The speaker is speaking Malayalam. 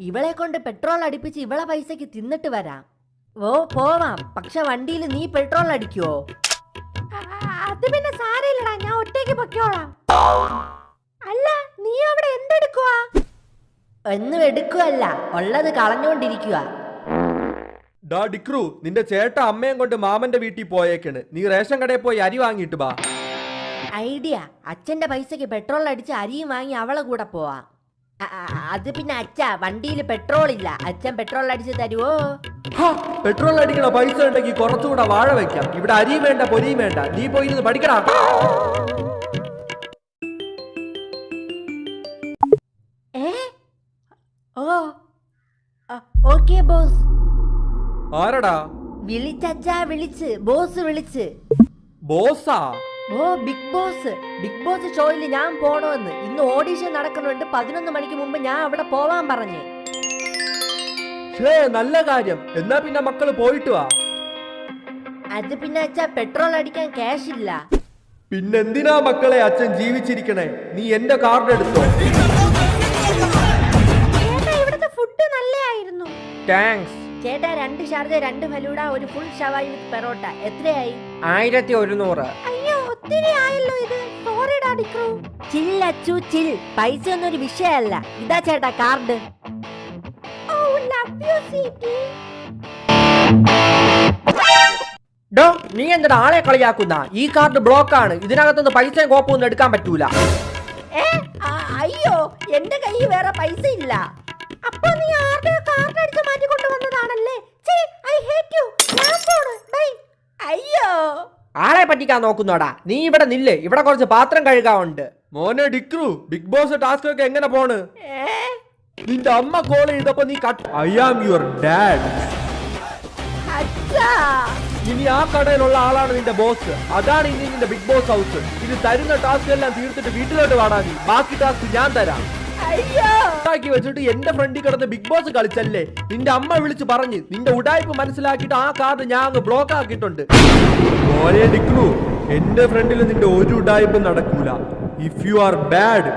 ഇവളെ കൊണ്ട് പെട്രോൾ അടിപ്പിച്ച് ഇവളെ പൈസക്ക് തിന്നിട്ട് വരാം. ഓ പോവാം, പക്ഷെ വണ്ടിയിൽ നീ പെട്രോൾ അടിക്കുവോ? അത് പിന്നെ സാരമില്ലടാ, ഞാൻ ഒറ്റയ്ക്ക് പൊക്കോളാം. അല്ല, നീ അവിടെ എന്തെടുക്കുവാ? ഒന്നും എടുക്കുവല്ല, ഉള്ളത് കളഞ്ഞോണ്ടിരിക്കുക. ഡാ ഡിക്രു, നിന്റെ ചേട്ട അമ്മയും കൊണ്ട് മാമന്റെ വീട്ടിൽ പോയേക്കണ്. നീ റേഷൻ കടയിൽ പോയി അരി വാങ്ങിയിട്ട് ബാ. ഐഡിയ. അച്ഛന്റെ പൈസക്ക് പെട്രോൾ അടിച്ച് അരിയും വാങ്ങി അവളെ കൂടെ പോവാ. അത് പിന്നെ അച്ഛ വണ്ടിയിൽ പെട്രോൾ ഇല്ല, അച്ഛൻ പെട്രോൾ അടിച്ച് തരുവോ? പെട്രോൾ അടിക്കണ പൈസ ഉണ്ടെങ്കിൽ കുറച്ചുകൂടെ വാഴ വെക്കാം. ഇവിടെ അരിയും വേണ്ട പൊരിയും വേണ്ട, നീ പോയി ഇരുന്ന് പഠിക്കടാ. Okay boss. ആരടാ? വിളിച്ചച്ചാ വിളിച്ച്, ബോസ് വിളിച്ച്. ബോസാ? ഓ ബിഗ് ബോസ്. ബിഗ് ബോസ് ഷോയിൽ ഞാൻ പോണോന്ന്. ഇന്ന് ഓഡീഷൻ നടക്കുന്നുണ്ട്. 11 മണിക്ക് മുമ്പ് ഞാൻ അവിടെ പോവാൻ പറഞ്ഞു. നല്ല കാര്യം. എന്നാ പിന്നെ മക്കള് പോയിട്ട് വാ. അത് പിന്നെ അച്ഛാ പെട്രോൾ അടിക്കാൻ ക്യാഷ് ഇല്ല. പിന്നെന്തിനാ മക്കളെ അച്ഛൻ ജീവിച്ചിരിക്കണേ? നീ എന്റെ കാർഡ് എടുത്തോ. ഇവിടുത്തെ ഫുഡ് നല്ലതായിരുന്നു. താങ്ക്സ് ചേട്ടാ. 2 ഷാർജ, 2 ഫലൂഡ, ഒരു ഫുൾ ഷവായി വിത്ത് പെറോട്ട. എത്രയായി? 1100. അയ്യോ, ഒത്തിരി ആയല്ലോ ഇത്. സോറിടാ ഡിക്രു. ചിൽ അച്ചു ചിൽ. പൈസ ഒന്നും ഒരു വിഷയമല്ല. ഇതാ ചേട്ടാ കാർഡ്. ഓ ലവ് യു സിറ്റി. ഡോ, നീ എന്താ ആളെ കളിയാക്കുന്ന? ഈ കാർഡ് ബ്ലോക്ക് ആണ്. ഇതിനകത്തുനിന്ന് പൈസയും കോപ്പൊന്നും എടുക്കാൻ പറ്റൂല. അയ്യോ, എന്റെ കയ്യിൽ വേറെ പൈസ ഇല്ല. അപ്പൊ നീ ആരുടെ കാർഡ് അടിച്ച് മാറ്റി കൊണ്ടുവന്നതാണല്ലേ? I hate you. ഞാൻ പോണ്. ബൈ. അയ്യോ, ആളെ പറ്റിക്കാൻ നോക്കുന്നോടാ. നീ ഇവിടെ നില്ല്, ഇവിടെ കുറച്ച് പാത്രം കഴുകാറുണ്ട്. മോനെ ഡിക്രു, ബിഗ് ബോസ് ടാസ്ക് ഒക്കെ എങ്ങനെ പോണ്? നിന്റെ അമ്മ കോൾ ചെയ്തപ്പോ നീ ഐ ആം യുവർ ഡാഡ്. ഇനി ആ കടയിലുള്ള ആളാണ് നിന്റെ ബോസ്. അതാണ് ഇനി നിന്റെ ബിഗ് ബോസ് ഹൗസ്. ഇത് തരുന്ന ടാസ്ക് എല്ലാം തീർത്തിട്ട് വീട്ടിലോട്ട് വാടാ. നീ ബാക്കി ടാസ്ക് ഞാൻ തരാം. ാക്കി വെച്ചിട്ട് എന്റെ ഫ്രണ്ടിൽ കിടന്ന് ബിഗ് ബോസ് കളിച്ചല്ലേ? നിന്റെ അമ്മ വിളിച്ച് പറഞ്ഞ് നിന്റെ ഉടായ്പ മനസ്സിലാക്കിയിട്ട് ആ കാർഡ് ഞാൻ അങ്ങ് ബ്ലോക്ക് ആക്കിയിട്ടുണ്ട്. മോനെ ഡിക്രു, എന്റെ ഫ്രണ്ടിൽ നിന്റെ ഒരു ഉടായ്പ നടക്കൂല. If you are bad